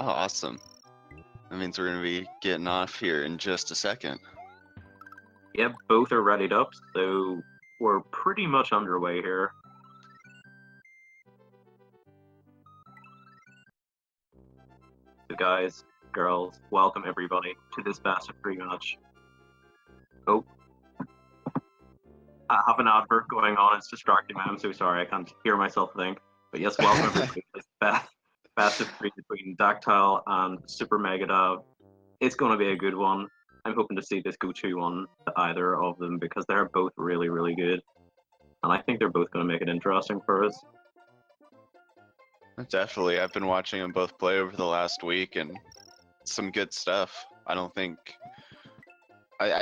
Oh, awesome. That means we're gonna be getting off here in just a second. Yep, both are readied up, so we're pretty much underway here. So guys, girls, welcome everybody to this best of 3 match. Oh. I have an advert going on, it's distracting me, I'm so sorry, I can't hear myself think. But yes, welcome everybody to this best of 3 between Dactyly and SuperMegaDav. It's going to be a good one. I'm hoping to see this go 2-1 to either of them because they're both really, really good. And I think they're both going to make it interesting for us. Definitely. I've been watching them both play over the last week and some good stuff. I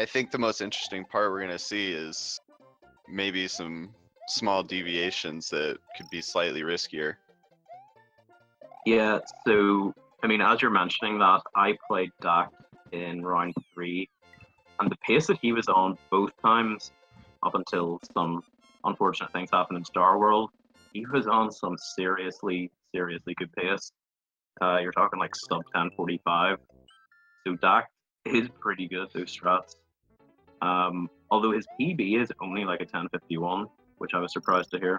think the most interesting part we're going to see is maybe some small deviations that could be slightly riskier. Yeah, so, I mean, as you're mentioning that, I played Dak in round 3, and the pace that he was on both times, up until some unfortunate things happened in Star World, he was on some seriously good pace. You're talking like sub 10:45. So Dak is pretty good at those strats. Although his PB is only like a 10:51, which I was surprised to hear.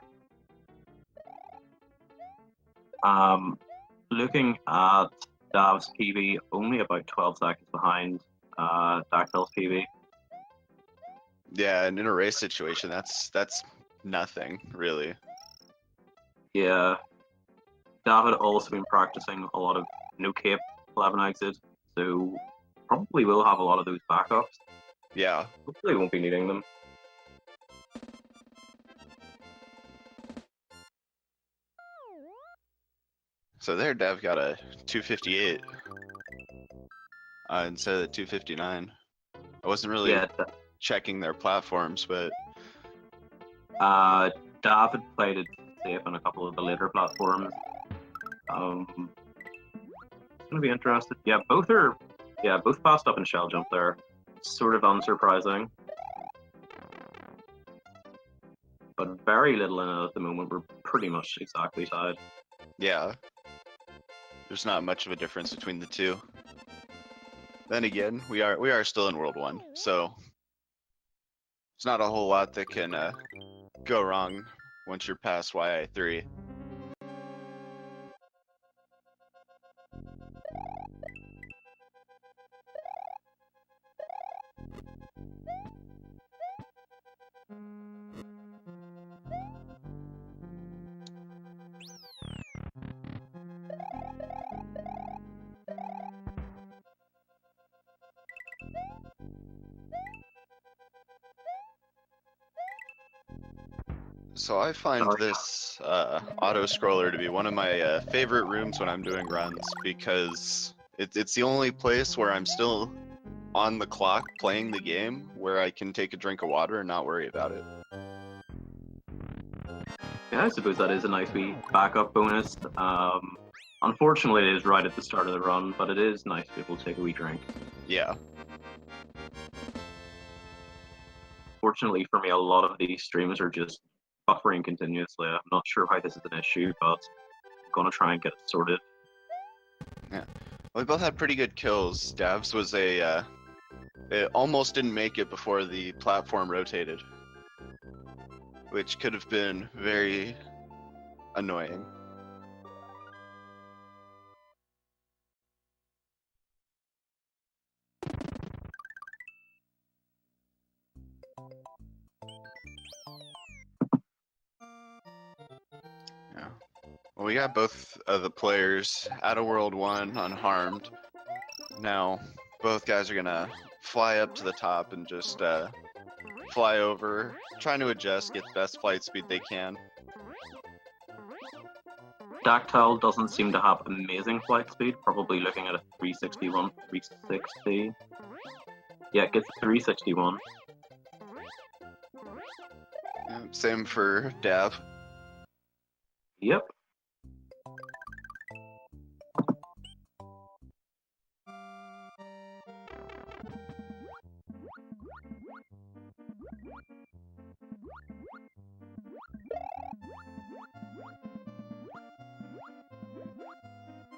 Looking at Dav's PB, only about 12 seconds behind Dactyly's PB. Yeah, and in a race situation, that's nothing really. Yeah. Dav had also been practicing a lot of no cape 11 exit, so probably will have a lot of those backups. Yeah. Hopefully won't be needing them. So there, Dev got a 258 instead of the 259. I wasn't really checking their platforms, but Dav had played it safe on a couple of the later platforms. It's gonna be interesting. Yeah, both passed up in shell jump there. Sort of unsurprising. But very little in it at the moment. We're pretty much exactly tied. Yeah. There's not much of a difference between the two. Then again, we are still in World 1, so it's not a whole lot that can go wrong once you're past YI3. So I find this auto scroller to be one of my favorite rooms when I'm doing runs because it's the only place where I'm still on the clock playing the game where I can take a drink of water and not worry about it. Yeah, I suppose that is a nice wee backup bonus. Unfortunately, it is right at the start of the run, but it is nice to be able to take a wee drink. Yeah. Fortunately for me, a lot of these streams are just buffering continuously. I'm not sure why this is an issue, but I'm gonna try and get it sorted. Yeah. Well, we both had pretty good kills. Dav's was it almost didn't make it before the platform rotated, which could have been very annoying. Yeah. Well, we got both of the players out of World 1 unharmed. Now, both guys are gonna fly up to the top and just fly over, trying to adjust, get the best flight speed they can. Dactyly doesn't seem to have amazing flight speed, probably looking at a 361, 360. Yeah, it gets 361. Yeah, same for Dav. Yep.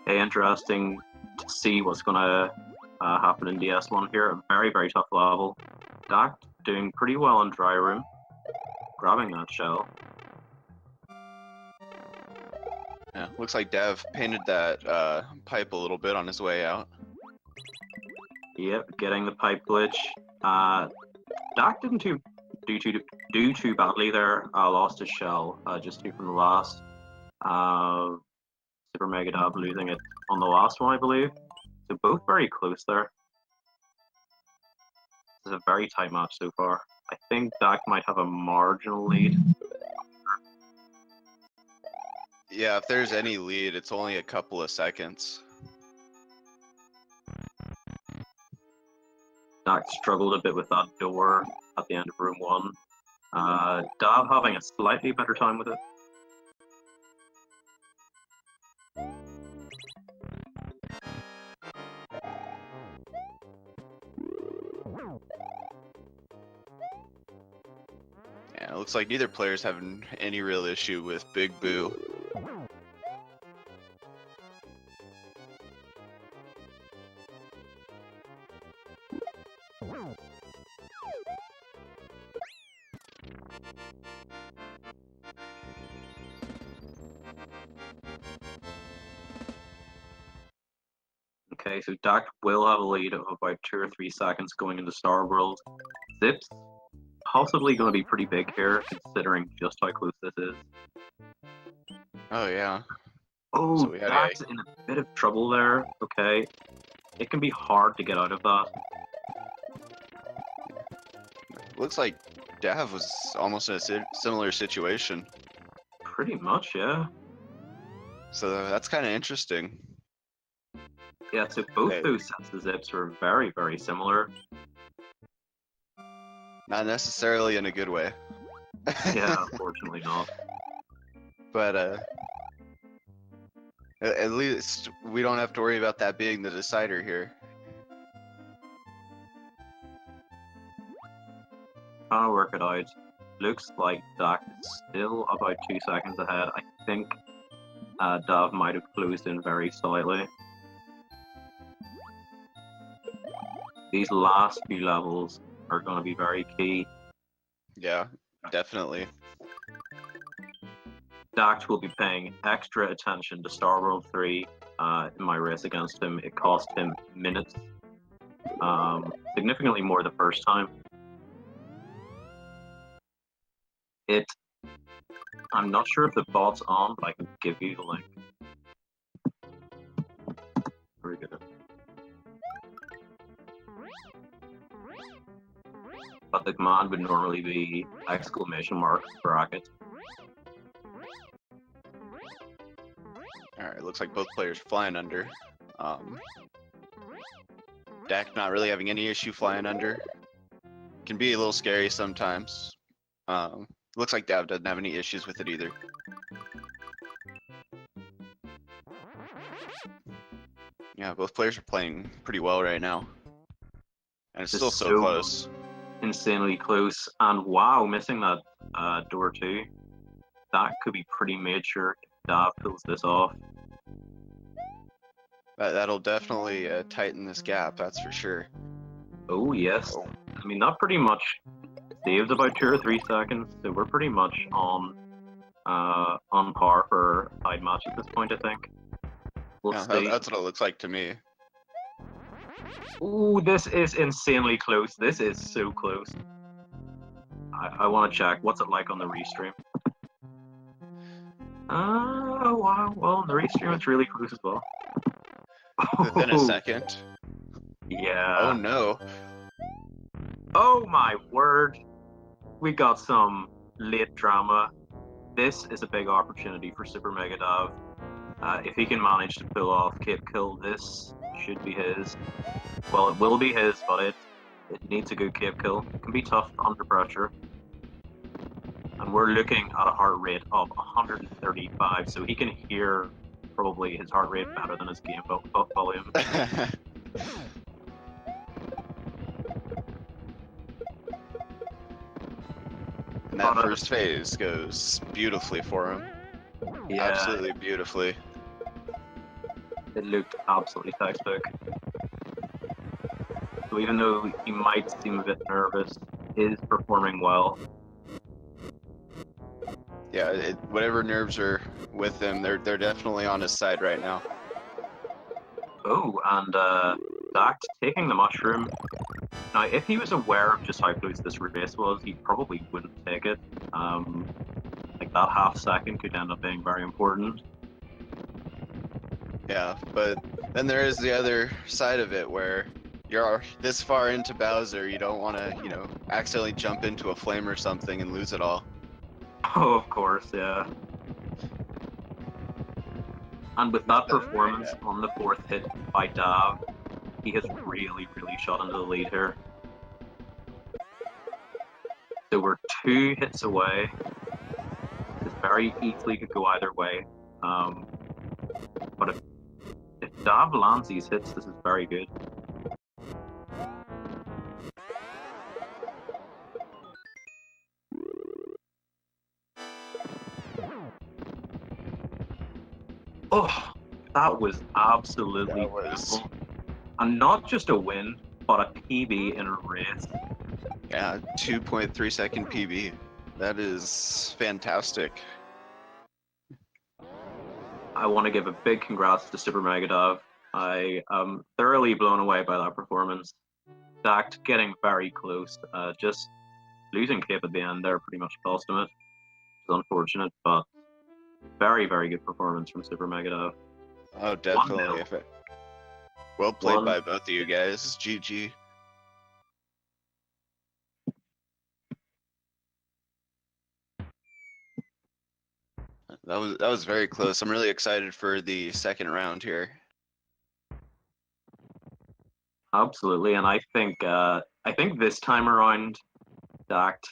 Okay, interesting. to see what's gonna happen in DS1 here. A very, very tough level. Dact doing pretty well in Dry Room, grabbing that shell. Yeah, looks like Dev painted that pipe a little bit on his way out. Yep, getting the pipe glitch. Dact didn't do too badly there. Lost his shell, just two from the last. SuperMegaDav losing it on the last one, I believe. So both very close there. This is a very tight match so far. I think Dact might have a marginal lead. Yeah, if there's any lead, it's only a couple of seconds. Dact struggled a bit with that door at the end of room 1. Dav having a slightly better time with it. Yeah, it looks like neither player's having any real issue with Big Boo. Okay, so Dact will have a lead of about 2 or 3 seconds going into Star World. Zips possibly going to be pretty big here, considering just how close this is. Oh yeah. Oh, So we had Dact's in a bit of trouble there. Okay, it can be hard to get out of that. Looks like Dav was almost in a similar situation. Pretty much, yeah. So that's kind of interesting. Yeah, so both those sets of zips were very, very similar. Not necessarily in a good way. Yeah, unfortunately not. But at least we don't have to worry about that being the decider here. Trying to work it out. Looks like Dact is still about 2 seconds ahead. I think Dav might have closed in very slightly. These last few levels are going to be very key. Yeah, definitely. Dact will be paying extra attention to Star World 3 in my race against him. It cost him minutes, significantly more the first time. I'm not sure if the bot's on, but I can give you the link. Very good. But the command would normally be !bracket. Alright, looks like both players flying under. Dact not really having any issue flying under. Can be a little scary sometimes. Looks like Dav doesn't have any issues with it either. Yeah, both players are playing pretty well right now. And it's still so close. Insanely close. And wow, missing that door 2. That could be pretty major if Dav pulls this off. That'll definitely tighten this gap, that's for sure. Oh yes. I mean, that pretty much saved about 2 or 3 seconds, so we're pretty much on par for a tied match at this point, I think. We'll see. That's what it looks like to me. Ooh, this is insanely close. This is so close. I want to check. What's it like on the restream? Oh, wow. Well, on the restream, it's really close as well. Within a second. Yeah. Oh, no. Oh, my word. We got some late drama. This is a big opportunity for SuperMegaDav. If he can manage to pull off Cape Kill, this should be his. Well, it will be his, but it needs a good Cape Kill. It can be tough under pressure. And we're looking at a heart rate of 135, so he can hear probably his heart rate better than his game volume. And that first phase goes beautifully for him. Yeah. Absolutely beautifully. It looked absolutely textbook. So even though he might seem a bit nervous, he is performing well. Yeah, whatever nerves are with him, they're definitely on his side right now. Oh, and Dact taking the mushroom. Now, if he was aware of just how close this race was, he probably wouldn't take it. Like that half second could end up being very important. Yeah, but then there is the other side of it where you're this far into Bowser, you don't want to, accidentally jump into a flame or something and lose it all. Oh, of course, yeah. And with that performance on the 4th hit by Dav, he has really, really shot into the lead here. So we're 2 hits away. This very easily could go either way. But if Dav lands these hits, this is very good. Oh, that was absolutely beautiful. And not just a win, but a PB in a race. Yeah, 2.3 second PB. That is fantastic. I want to give a big congrats to SuperMegaDav. I am thoroughly blown away by that performance. Dact getting very close, just losing Cape at the end there pretty much cost him it. It's unfortunate, but very, very good performance from SuperMegaDav. Oh, definitely. Well played by both of you guys. GG. That was very close. I'm really excited for the second round here. Absolutely, and I think this time around, Dact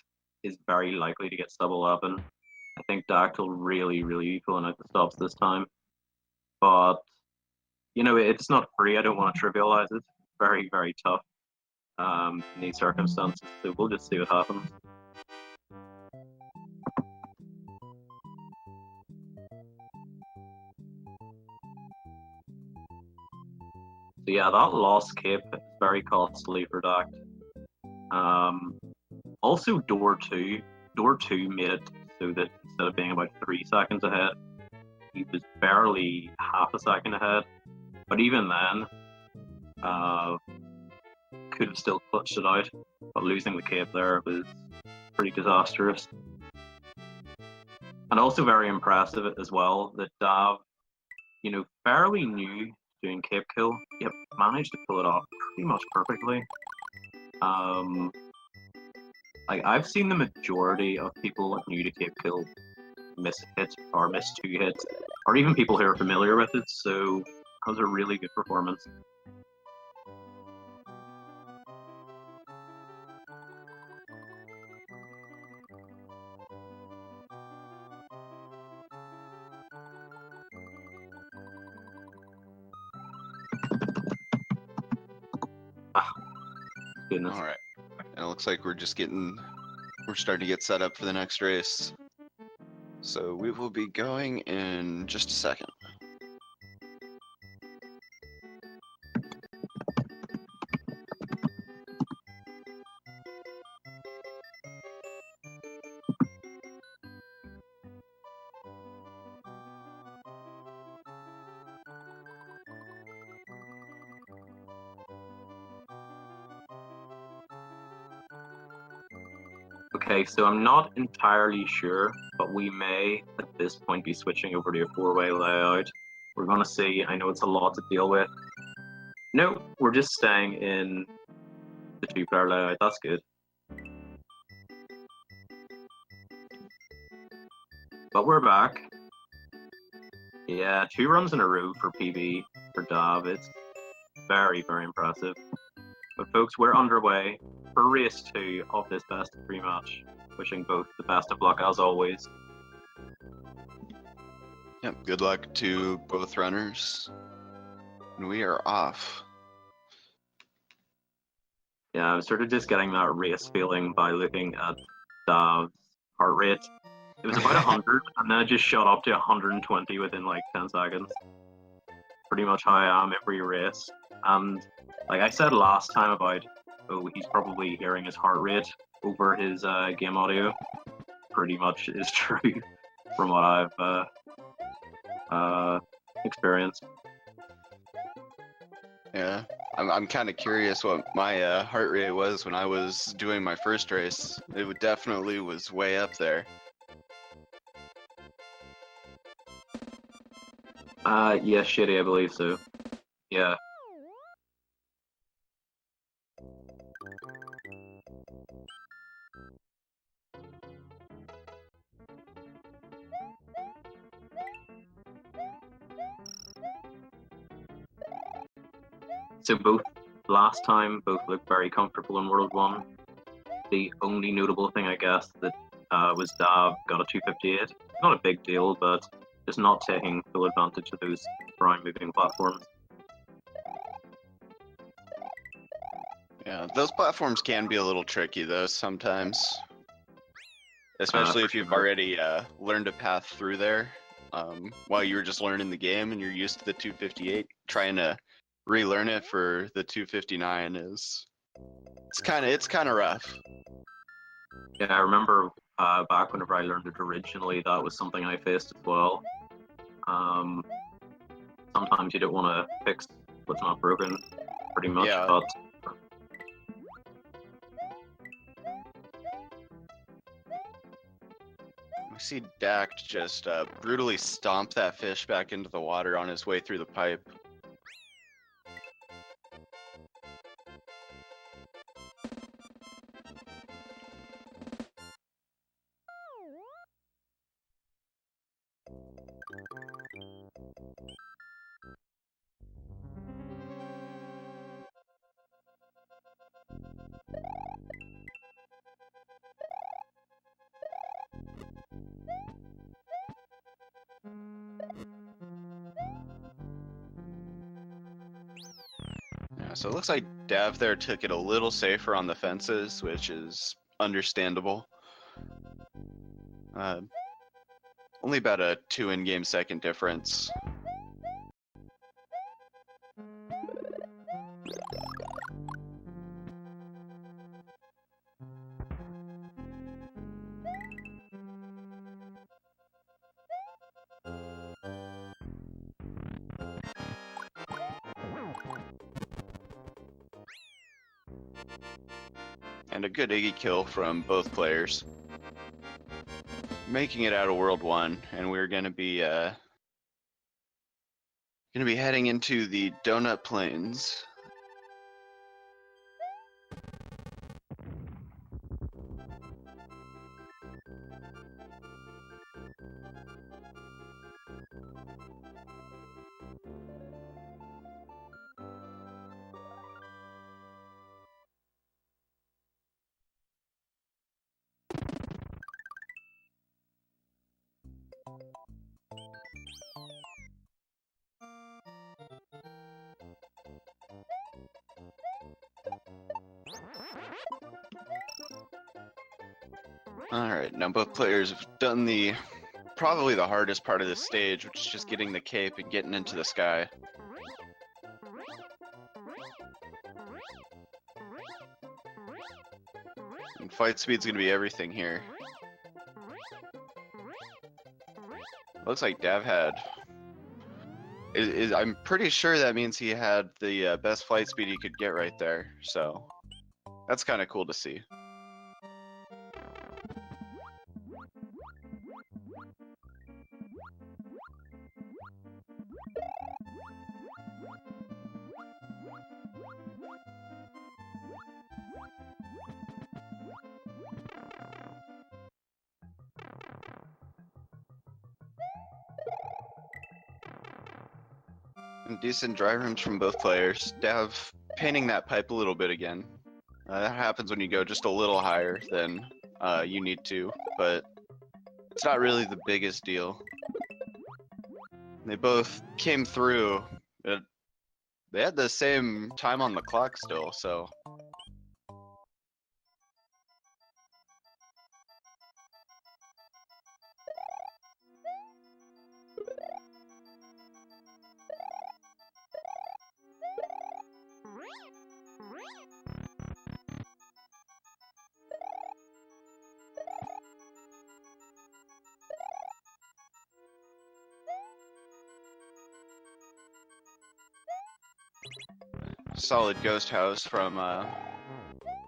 is very likely to get double weapon. I think Dact will really, really be pulling out the stops this time. But it's not free. I don't want to trivialize it. Very, very tough in these circumstances. So we'll just see what happens. So yeah, that lost cape is very costly for Dact. Also, door two made it so that instead of being about 3 seconds ahead, he was barely half a second ahead. But even then, could have still clutched it out. But losing the cape there was pretty disastrous. And also very impressive as well that Dav, fairly new doing cape kill, yet managed to pull it off pretty much perfectly. I've seen the majority of people new to cape kill miss a hit or miss 2 hits, or even people who are familiar with it. So that was a really good performance. Goodness. All right. And it looks like we're starting to get set up for the next race. So we will be going in just a second. Okay, so I'm not entirely sure, but we may at this point be switching over to a 4-way layout. We're gonna see. I know it's a lot to deal with. No, we're just staying in the 2-player layout. That's good. But we're back. Yeah, 2 runs in a row for PB for Dav. It's very, very impressive. But folks, we're underway for race 2 of this best of 3 match. Wishing both the best of luck as always. Yep, good luck to both runners. And we are off. Yeah, I'm sort of just getting that race feeling by looking at Dav's heart rate. It was about 100, and then it just shot up to 120 within like 10 seconds. pretty much how I am every race. And like I said last time about, oh, he's probably hearing his heart rate over his game audio. Pretty much is true from what I've experienced. Yeah, I'm kind of curious what my heart rate was when I was doing my first race. It definitely was way up there. Yeah, shitty, I believe so. Yeah. So both last time both looked very comfortable in World 1. The only notable thing I guess that was Dav got a 258. Not a big deal, but just not taking full advantage of those brown moving platforms. Yeah, those platforms can be a little tricky though sometimes. Especially if you've sure. already learned a path through there while you were just learning the game and you're used to the 258. Trying to relearn it for the 259 is it's kind of rough. Yeah, I remember back whenever I learned it originally, that was something I faced as well. Sometimes you don't want to fix what's not broken, pretty much, Yeah. but We see Dact just brutally stomp that fish back into the water on his way through the pipe. Yeah, so it looks like Dav there took it a little safer on the fences, which is understandable. Only about a 2 in-game second difference. And a good Iggy kill from both players. Making it out of World 1, and we're gonna be heading into the Donut Plains. Alright, now both players have done probably the hardest part of this stage, which is just getting the cape and getting into the sky. And fight speed's gonna be everything here. Looks like Dav had... I'm pretty sure that means he had the best flight speed he could get right there, so that's kind of cool to see. And decent dry rooms from both players. Dav painting that pipe a little bit again. That happens when you go just a little higher than you need to, but it's not really the biggest deal. They both came through. They had the same time on the clock still, so. solid ghost house from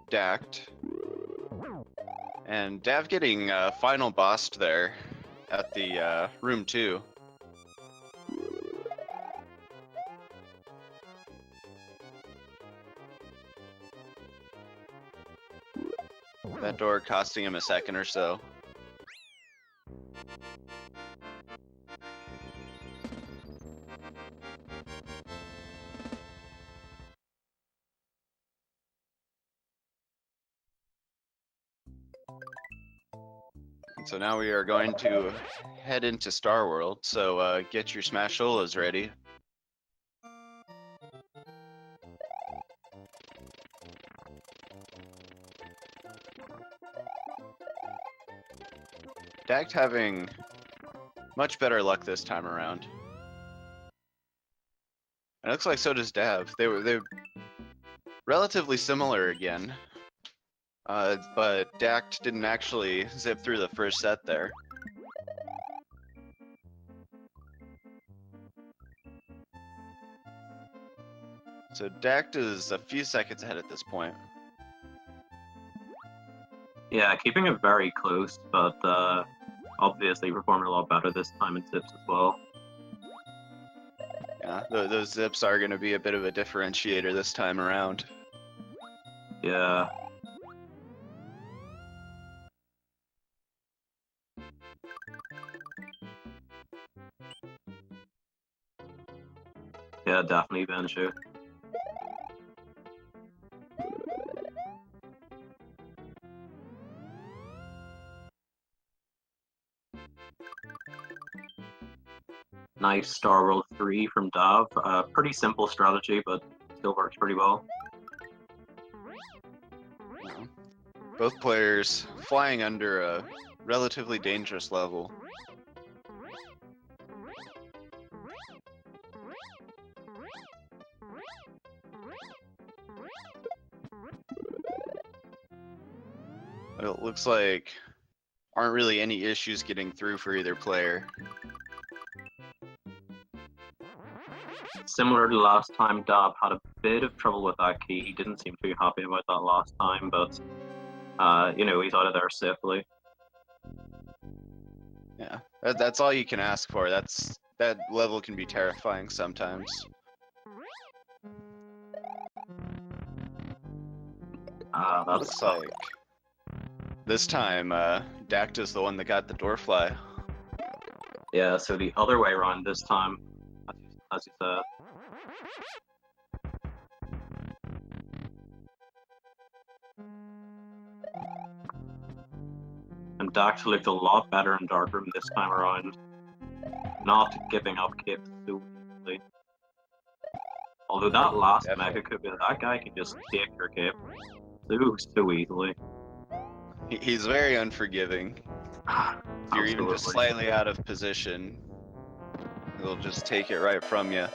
Dact. And Dav getting final bossed there at the room 2. That door costing him a second or so. And so now we are going to head into Star World, so get your Smasholas ready. Dact having much better luck this time around. And it looks like so does Dav. They're relatively similar again. But Dact didn't actually zip through the first set there. So Dact is a few seconds ahead at this point. Yeah, keeping it very close, but obviously performing a lot better this time in zips as well. Yeah, those zips are going to be a bit of a differentiator this time around. Yeah. Yeah, definitely Venture. Nice Star World 3 from Dav. Pretty simple strategy, but still works pretty well. Both players flying under a relatively dangerous level. It looks like aren't really any issues getting through for either player. Similar to last time, Dav had a bit of trouble with that key. He didn't seem too happy about that last time, but you know, he's out of there safely. Yeah, that's all you can ask for. That level can be terrifying sometimes. That looks like this time Dact is the one that got the door fly. Yeah, so the other way around this time, as you said. And Dact looked a lot better in Dark Room this time around. Not giving up cape so easily. Although that last Mega Coup, that guy can just take your cape so easily. He's very unforgiving. If you're even just slightly out of position, he'll just take it right from you.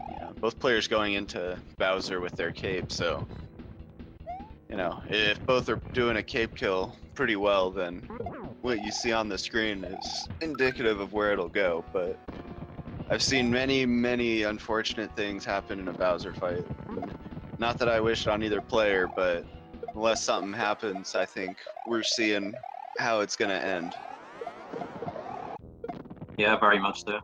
Yeah, both players going into Bowser with their cape, so you know, if both are doing a cape kill pretty well, then what you see on the screen is indicative of where it'll go. But I've seen many unfortunate things happen in a Bowser fight. Not that I wish it on either player, but unless something happens, I think we're seeing how it's gonna end. Yeah, very much so.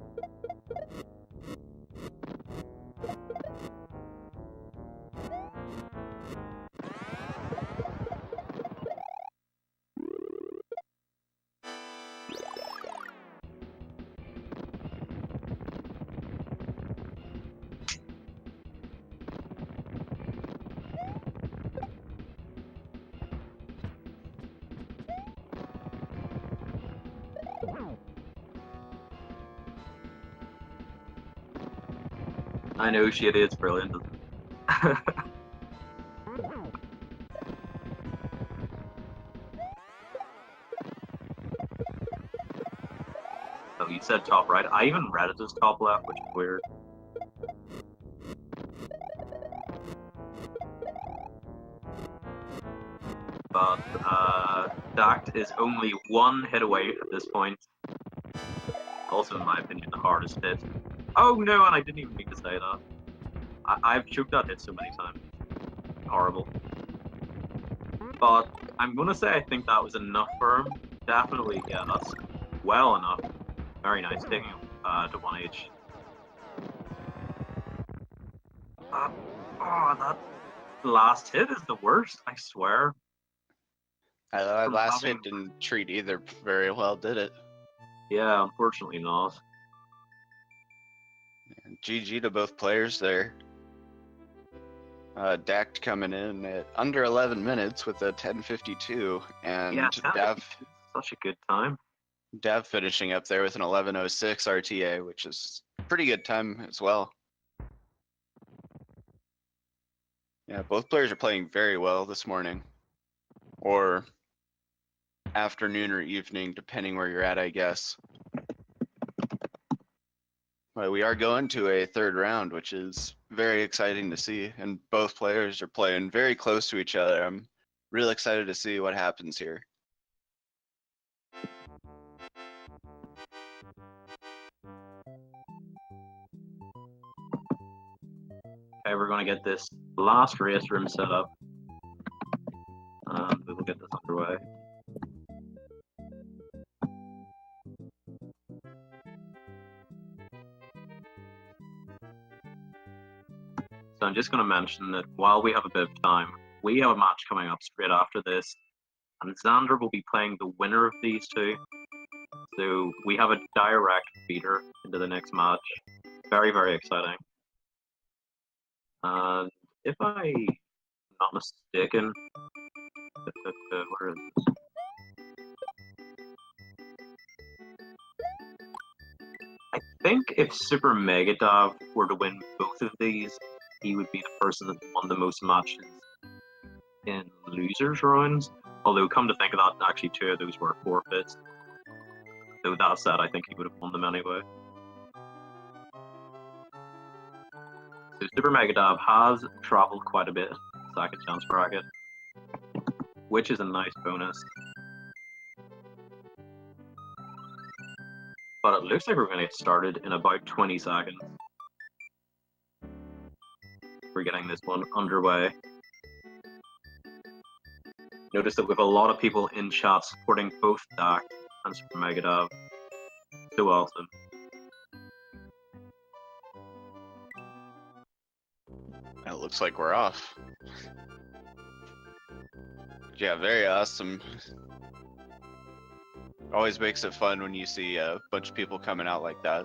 I know she is brilliant. So you said top right. I even read it as top left, which is weird. But Dact is only one hit away at this point. Also, in my opinion, the hardest hit. Oh no, and I didn't even mean to say that. I've choked that hit so many times. Horrible. But I'm gonna say I think that was enough for him. Definitely, yeah, that's well enough. Very nice, taking him to 1H. That last hit is the worst, I swear. That last hit didn't treat either very well, did it? Yeah, unfortunately not. GG to both players there. Dact coming in at under 11 minutes with a 10:52, and Yeah, Dav such a good time. Dav finishing up there with an 11:06 RTA, which is pretty good time as well. Yeah, both players are playing very well this morning, or afternoon or evening, depending where you're at, I guess. But we are going to a third round, which is very exciting to see, and both players are playing very close to each other. I'm real excited to see what happens here. Okay, we're gonna get this last race room set up. We will get this underway. So I'm just gonna mention that while we have a bit of time, we have a match coming up straight after this, and Xander will be playing the winner of these two. So we have a direct feeder into the next match. Very, very exciting. And if I'm not mistaken, where is this? I think if SuperMegaDav were to win both of these, he would be the person that won the most matches in losers rounds. Although, come to think of that, actually 2 of those were forfeits. So that said, I think he would have won them anyway. So SuperMegaDav has travelled quite a bit, second chance bracket, which is a nice bonus. But it looks like we're going to get started in about 20 seconds. We're getting this one underway. Notice that we have a lot of people in chat supporting both Dact and SuperMegaDav. So awesome. It looks like we're off. Yeah, very awesome. Always makes it fun when you see a bunch of people coming out like that.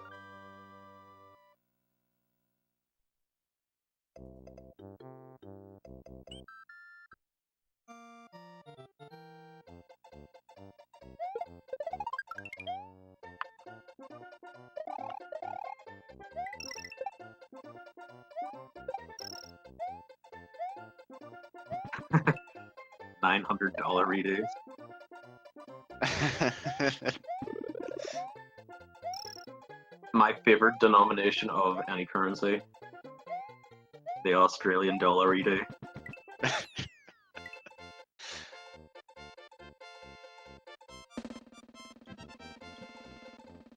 $900 redos. My favorite denomination of any currency. The Australian dollar redo.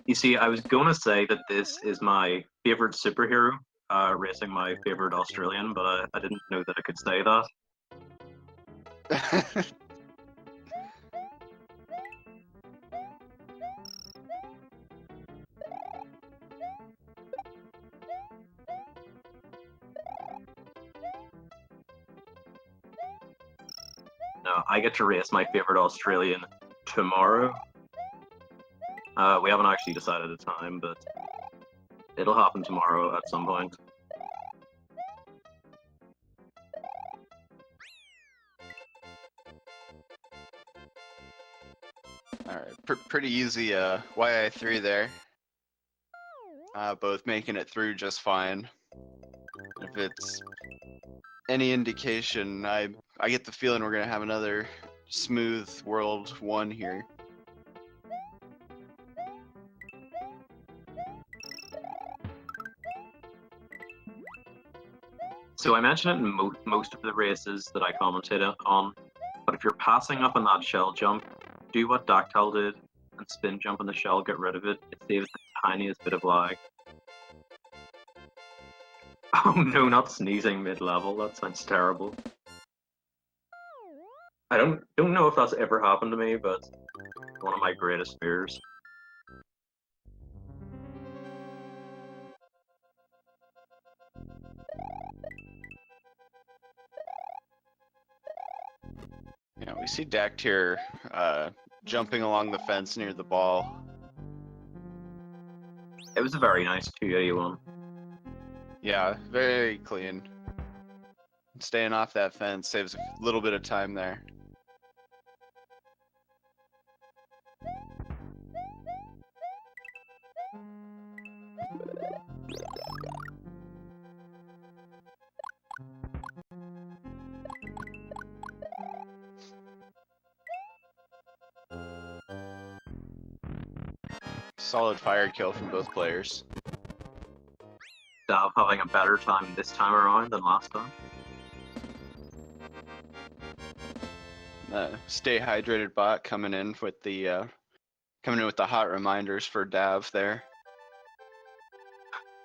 You see, I was gonna say that this is my favorite superhero, racing my favorite Australian, but I didn't know that I could say that. No, I get to race my favorite Australian tomorrow. We haven't actually decided a time, but it'll happen tomorrow at some point. Alright, pretty easy YI3 there. Both making it through just fine. If it's any indication, I get the feeling we're gonna have another smooth World 1 here. So I mentioned it in most of the races that I commented on, but if you're passing up on that shell jump, do what Dactyly did and spin jump on the shell, get rid of it. It saves the tiniest bit of lag. Oh no, not sneezing mid-level. That sounds terrible. I don't know if that's ever happened to me, but it's one of my greatest fears. Yeah, we see Dactyly jumping along the fence near the ball. It was a very nice 281. Yeah, very clean. Staying off that fence saves a little bit of time there. Solid fire kill from both players. Dav having a better time this time around than last time. Stay hydrated bot coming in with the hot reminders for Dav there.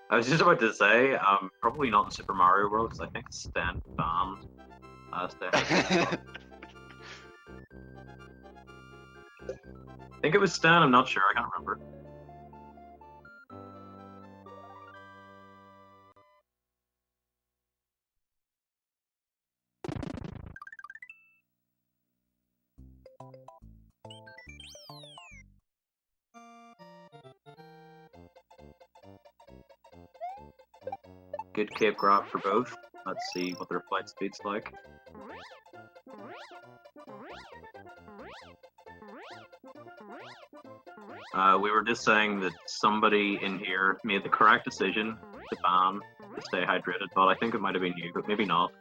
I was just about to say, probably not in Super Mario World because I think Stan banned Stay Hydrated. I think it was Stan. I'm not sure. I can't remember. Good cape grab for both. Let's see what their flight speed's like. We were just saying that somebody in here made the correct decision to ban the Stay Hydrated, but I think it might have been you, but maybe not.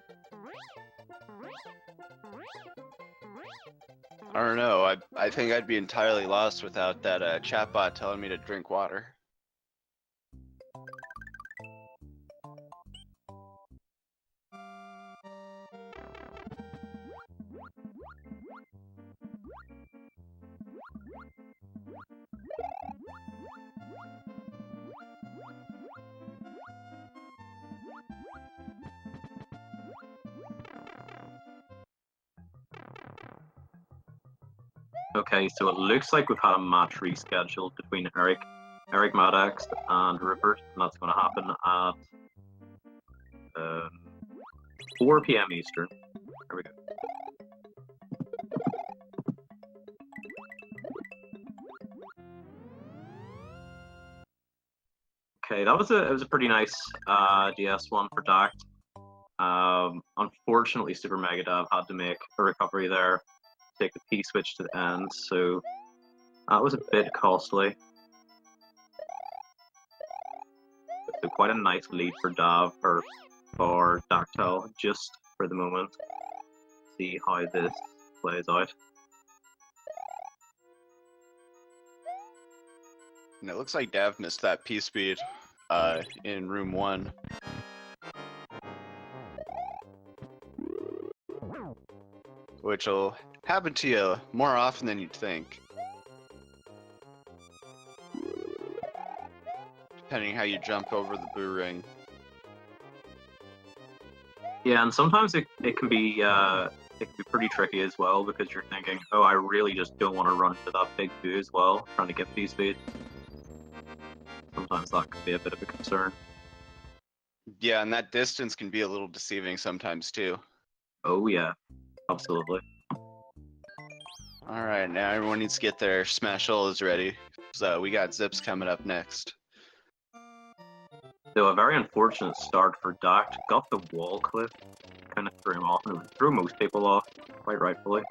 I don't know. I think I'd be entirely lost without that chatbot telling me to drink water. Okay, so it looks like we've had a match rescheduled between Eric Maddox and Rupert, and that's going to happen at 4 p.m. Eastern. There we go. Okay, that was a pretty nice DS one for Dact. Unfortunately, SuperMegaDav had to make a recovery there, take the P switch to the end, so that was a bit costly. So quite a nice lead for Dav or for Dactyly just for the moment. See how this plays out. And it looks like Dav missed that P speed in room 1. Which will happen to you more often than you'd think. Depending how you jump over the boo ring. Yeah, and sometimes it can be pretty tricky as well because you're thinking, oh, I really just don't want to run into that big boo as well, trying to get P speed. Sometimes that can be a bit of a concern. Yeah, and that distance can be a little deceiving sometimes too. Oh yeah, absolutely. Alright, now everyone needs to get their Smash Ullas ready. So we got Zips coming up next. So a very unfortunate start for Dact. Got the wall clip, kind of threw him off, and it threw most people off, quite rightfully.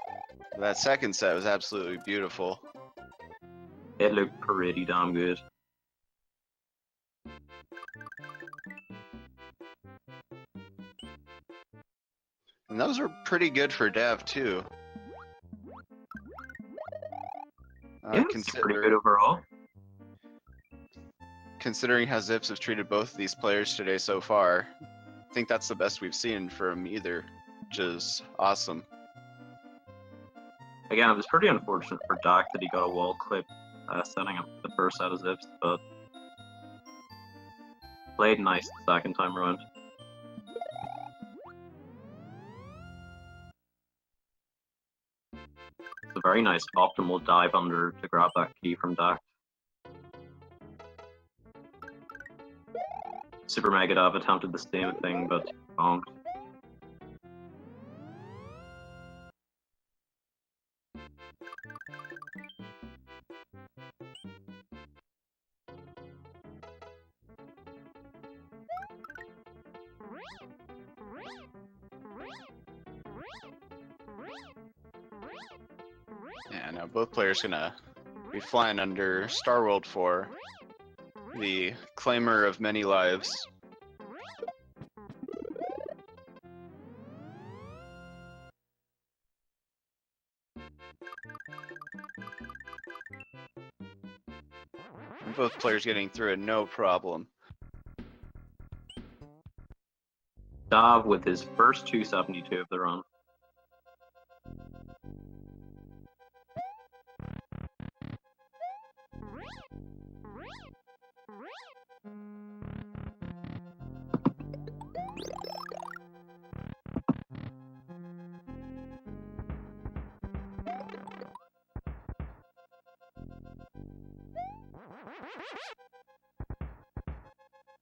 That second set was absolutely beautiful. It looked pretty damn good. And those were pretty good for Dav too. Yeah, it's pretty good overall. Considering how Zips have treated both of these players today so far, I think that's the best we've seen from either, which is awesome. Again, it was pretty unfortunate for Dact that he got a wall clip setting up the first set of Zips, but played nice the second time around. very nice optimal dive under to grab that key from Dact. SuperMegaDav attempted the same thing, but bonked. Yeah, now both players gonna be flying under Star World 4, the claimer of many lives. And both players getting through it no problem. Dav with his first 272 of the run.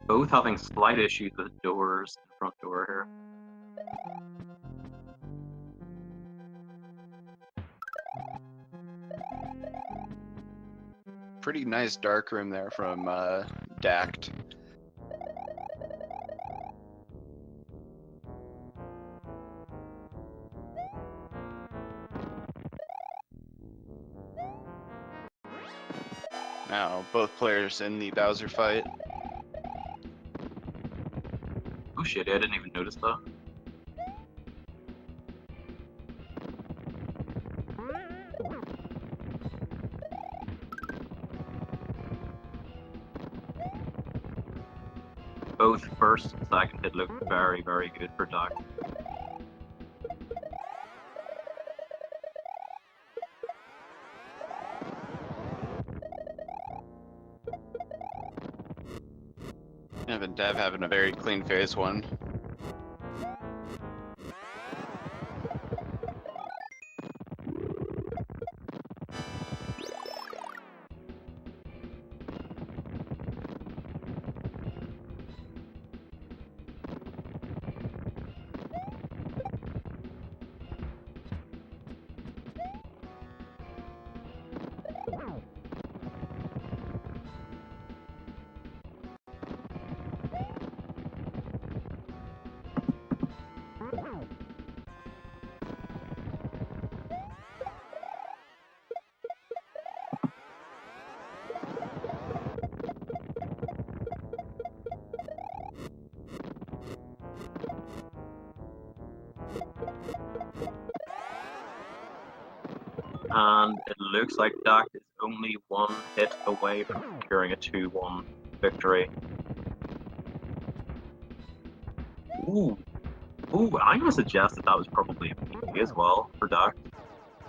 Both having slight issues with doors, the front door here. Pretty nice dark room there from Dact. Now both players in the Bowser fight. Oh shit, I didn't even notice that. Both first and second hit look very, very good for Dact. Even Dev having a very clean phase one. And it looks like Dact is only one hit away from securing a 2-1 victory. Ooh, I'm gonna suggest that was probably a PB as well for Dact.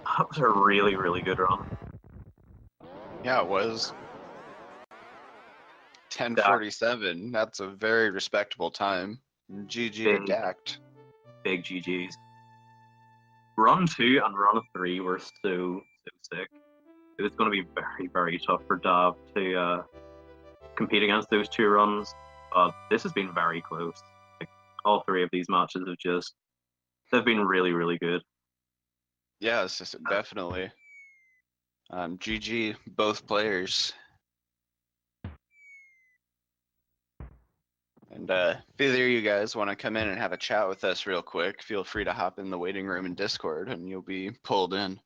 That was a really, really good run. Yeah, it was. 10:47. That's a very respectable time. GG to Dact. Big GGs. Run 2 and run 3 were so sick. It was going to be very, very tough for Dav to compete against those 2 runs. But this has been very close. Like, all 3 of these matches they've been really, really good. Yes, definitely. GG, both players. And if either of you guys want to come in and have a chat with us real quick, feel free to hop in the waiting room in Discord and you'll be pulled in.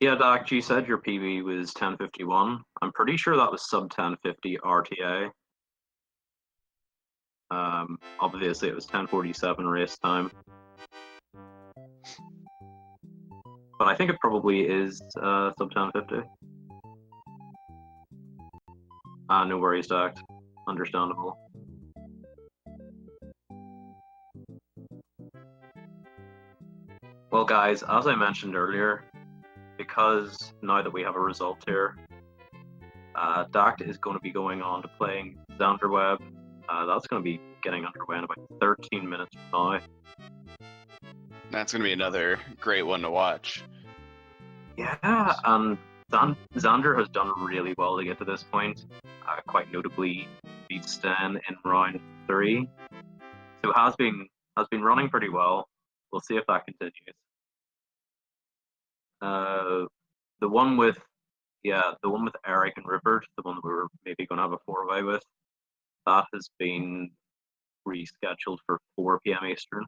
Yeah, Dact, you said your PB was 10:51. I'm pretty sure that was sub 10:50 RTA. Obviously it was 10:47 race time. But I think it probably is sub 10:50. No worries, Dact. Understandable. Well, guys, as I mentioned earlier, because now that we have a result here, Dact is going to be going on to playing Xanderweb. That's going to be getting underway in about 13 minutes from now. That's gonna be another great one to watch. Yeah, and Xander has done really well to get to this point. Quite notably, beat Stan in round 3. So has been running pretty well. We'll see if that continues. The one with Eric and Rupert, the one that we were maybe going to have a 4-way with, that has been rescheduled for 4 p.m. Eastern.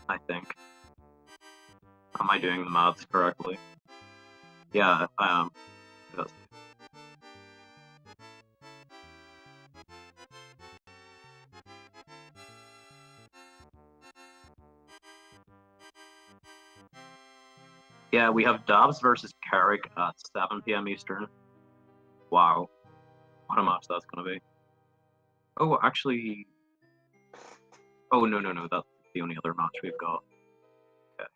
I think. Am I doing the maths correctly? Yeah, I am. Yes. Yeah, we have Dobbs versus Carrick at 7 p.m. Eastern. Wow. What a match that's going to be. Oh, actually... Oh, no, that's the only other match we've got. Okay.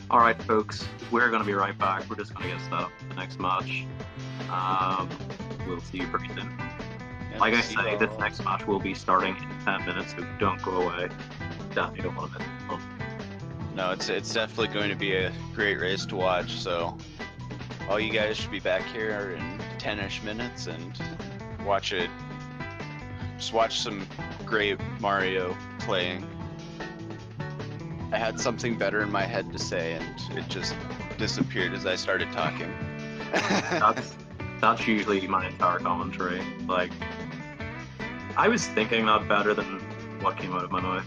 Alright, folks, we're going to be right back. We're just going to get set up for the next match. We'll see you pretty soon. Yeah, Like I say, this next match will be starting in 10 minutes, so don't go away. Definitely don't want to miss it. No, it's definitely going to be a great race to watch, so all you guys should be back here in 10-ish minutes and watch it. Just watch some great Mario playing. I had something better in my head to say, and it just disappeared as I started talking. That's usually my entire commentary. Like, I was thinking that better than what came out of my mouth.